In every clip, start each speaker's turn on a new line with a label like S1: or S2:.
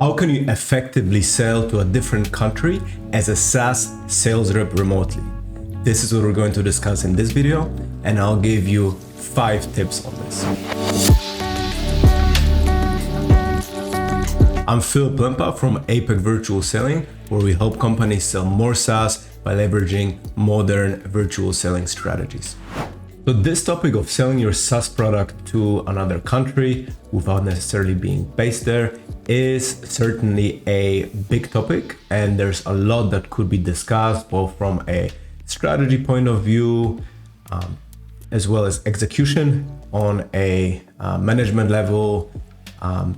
S1: How can you effectively sell to a different country as a SaaS sales rep remotely? This is what we're going to discuss in this video, and I'll give you 5 tips on this. I'm Phil Plempa from Apex Virtual Selling, where we help companies sell more SaaS by leveraging modern virtual selling strategies. So this topic of selling your SaaS product to another country without necessarily being based there is certainly a big topic, and there's a lot that could be discussed both from a strategy point of view as well as execution on a management level,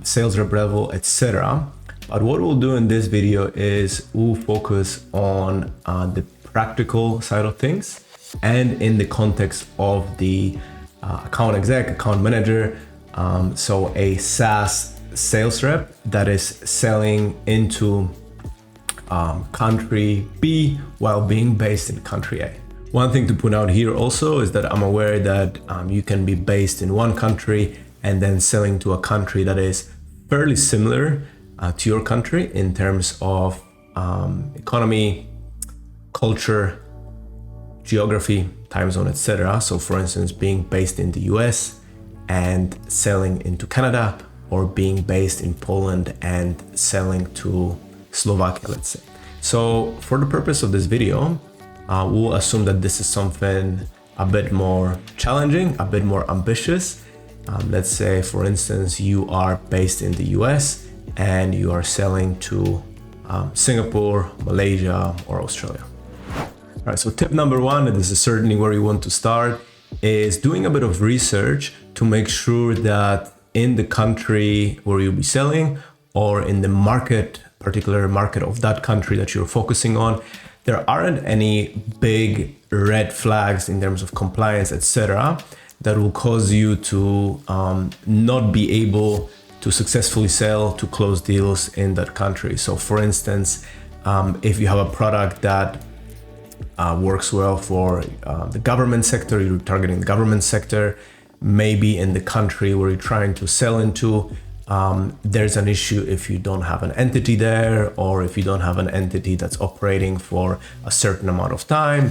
S1: sales rep level, etc. But what we'll do in this video is we'll focus on the practical side of things and in the context of the account exec, account manager, so a SaaS sales rep that is selling into country B while being based in country A. One thing to put out here also is that I'm aware that you can be based in one country and then selling to a country that is fairly similar to your country in terms of economy, culture, geography, time zone, etc. So for instance, being based in the US and selling into Canada, or being based in Poland and selling to Slovakia, let's say. So for the purpose of this video, we'll assume that this is something a bit more challenging, a bit more ambitious. Let's say, for instance, you are based in the US and you are selling to Singapore, Malaysia, or Australia. All right, so tip number 1, and this is certainly where you want to start, is doing a bit of research to make sure that in the country where you'll be selling, or in the particular market of that country that you're focusing on, there aren't any big red flags in terms of compliance, etc., that will cause you to not be able to successfully sell, to close deals in that country. So for instance, if you have a product that works well for the government sector, you're targeting the government sector, maybe in the country where you're trying to sell into, there's an issue if you don't have an entity there, or if you don't have an entity that's operating for a certain amount of time,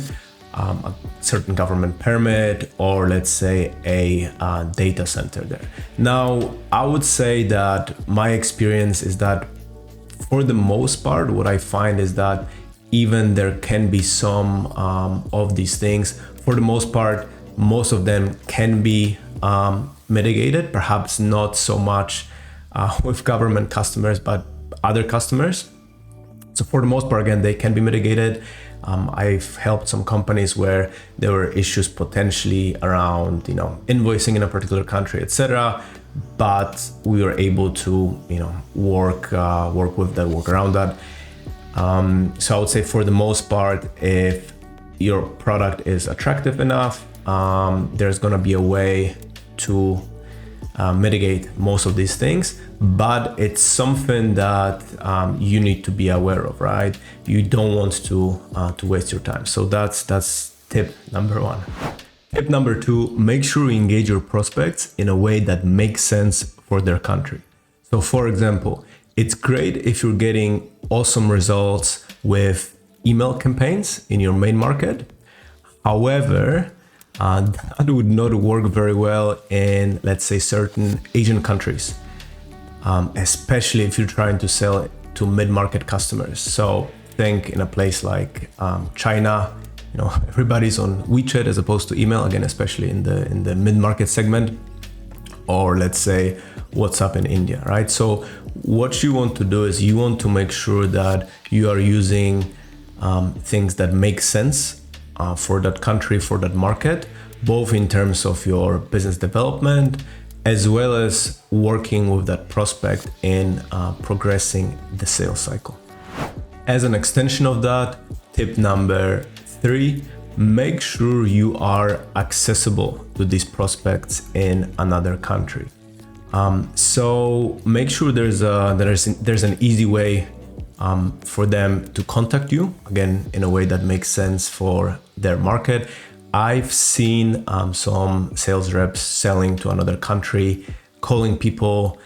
S1: a certain government permit, or let's say a data center there. Now, I would say that my experience is that for the most part, what I find is that even there can be some of these things, for the most part, most of them can be mitigated, perhaps not so much with government customers, but other customers. So for the most part, again, they can be mitigated. I've helped some companies where there were issues potentially around, invoicing in a particular country, etc. But we were able to, work around that. So I would say for the most part, if your product is attractive enough, there's going to be a way to mitigate most of these things, but it's something that you need to be aware of, right? You don't want to waste your time. So that's tip number 1. Tip number 2, make sure you engage your prospects in a way that makes sense for their country. So for example, it's great if you're getting awesome results with email campaigns in your main market. However, that would not work very well in, let's say, certain Asian countries, especially if you're trying to sell to mid-market customers. So think in a place like China, everybody's on WeChat as opposed to email, again, especially in the mid-market segment, or let's say WhatsApp in India, right? So what you want to do is you want to make sure that you are using things that make sense for that country, for that market, both in terms of your business development, as well as working with that prospect in progressing the sales cycle. As an extension of that, tip number 3, make sure you are accessible to these prospects in another country. So make sure there's an easy way for them to contact you, again, in a way that makes sense for their market. I've seen some sales reps selling to another country, calling people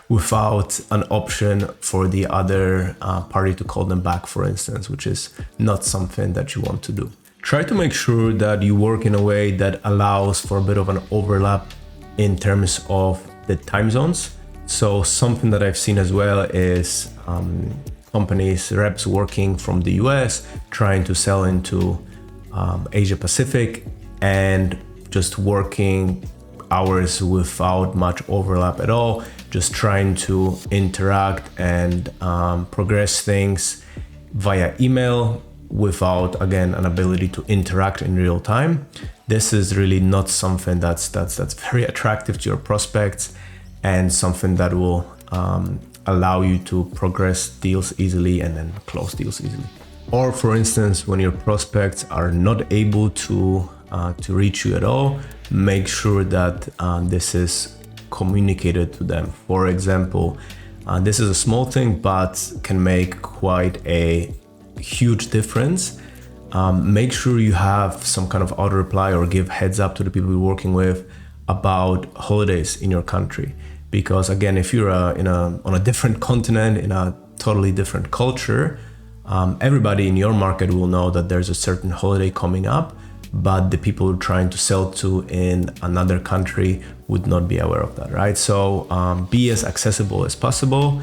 S1: without an option for the other party to call them back, for instance, which is not something that you want to do. Try to make sure that you work in a way that allows for a bit of an overlap in terms of the time zones. So something that I've seen as well is companies, reps working from the US, trying to sell into Asia Pacific, and just working hours without much overlap at all, just trying to interact and progress things via email without, again, an ability to interact in real time. This is really not something that's very attractive to your prospects, and something that will allow you to progress deals easily and then close deals easily. Or for instance, when your prospects are not able to reach you at all, make sure that this is communicated to them. For example, this is a small thing, but can make quite a huge difference. Make sure you have some kind of auto reply or give heads up to the people you're working with about holidays in your country. Because again, if you're on a different continent, in a totally different culture, everybody in your market will know that there's a certain holiday coming up, but the people you're trying to sell to in another country would not be aware of that, right? So be as accessible as possible.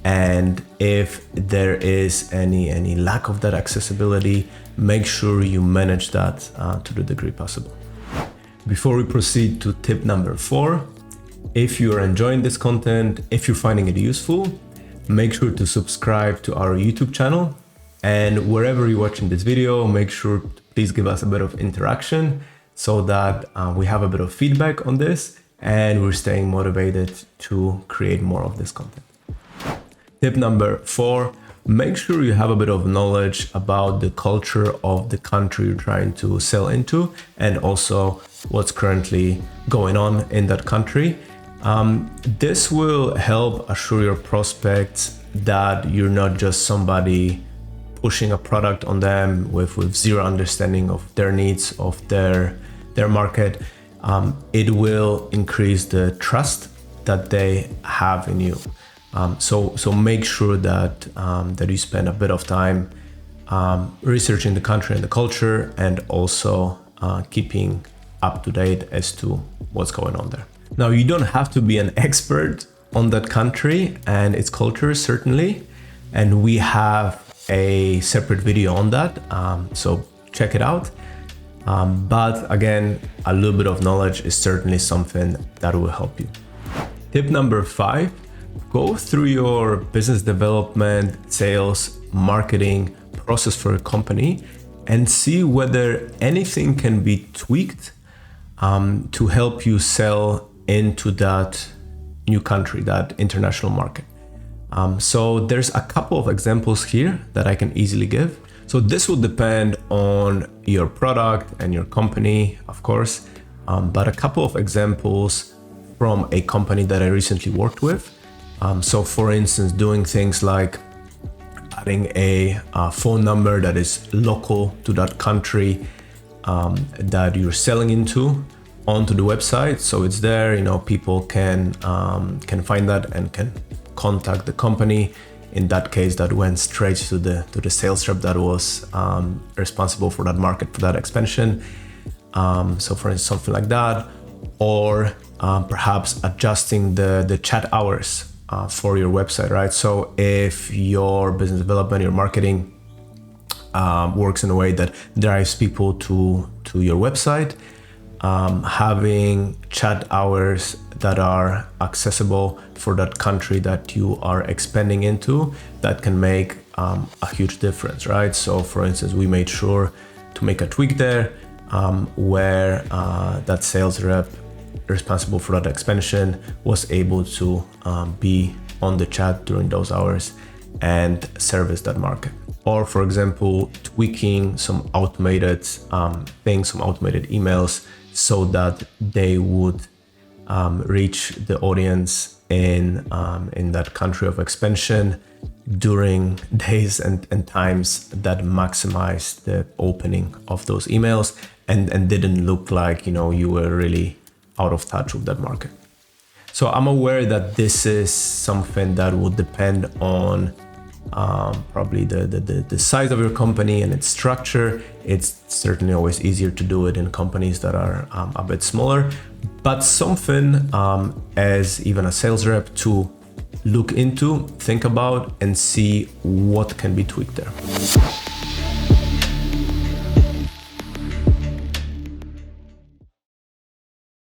S1: And if there is any lack of that accessibility, make sure you manage that to the degree possible. Before we proceed to tip number 4, if you are enjoying this content, if you're finding it useful, make sure to subscribe to our YouTube channel. And wherever you're watching this video, make sure to please give us a bit of interaction so that we have a bit of feedback on this and we're staying motivated to create more of this content. Tip number 4, make sure you have a bit of knowledge about the culture of the country you're trying to sell into, and also what's currently going on in that country. This will help assure your prospects that you're not just somebody pushing a product on them with zero understanding of their needs, of their market. It will increase the trust that they have in you. So make sure that you spend a bit of time researching the country and the culture, and also keeping up to date as to what's going on there. Now, you don't have to be an expert on that country and its culture, certainly, and we have a separate video on that, so check it out. But again, a little bit of knowledge is certainly something that will help you. Tip number 5, go through your business development, sales, marketing process for a company and see whether anything can be tweaked to help you sell into that new country, that international market. So there's a couple of examples here that I can easily give. So this will depend on your product and your company, of course, but a couple of examples from a company that I recently worked with. So for instance, doing things like adding a phone number that is local to that country that you're selling into onto the website. So it's there, people can find that and can contact the company. In that case, that went straight to the sales rep that was responsible for that market, for that expansion. So for instance, something like that, or perhaps adjusting the chat hours for your website, right? So if your business development, your marketing works in a way that drives people to your website, having chat hours that are accessible for that country that you are expanding into, that can make a huge difference, right? So for instance, we made sure to make a tweak there where that sales rep responsible for that expansion was able to be on the chat during those hours and service that market. Or for example, tweaking some automated things, some automated emails so that they would reach the audience in that country of expansion during days and times that maximize the opening of those emails and didn't look like you were really out of touch with that market. So I'm aware that this is something that will depend on probably the size of your company and its structure. It's certainly always easier to do it in companies that are a bit smaller, but something as even a sales rep to look into, think about, and see what can be tweaked there.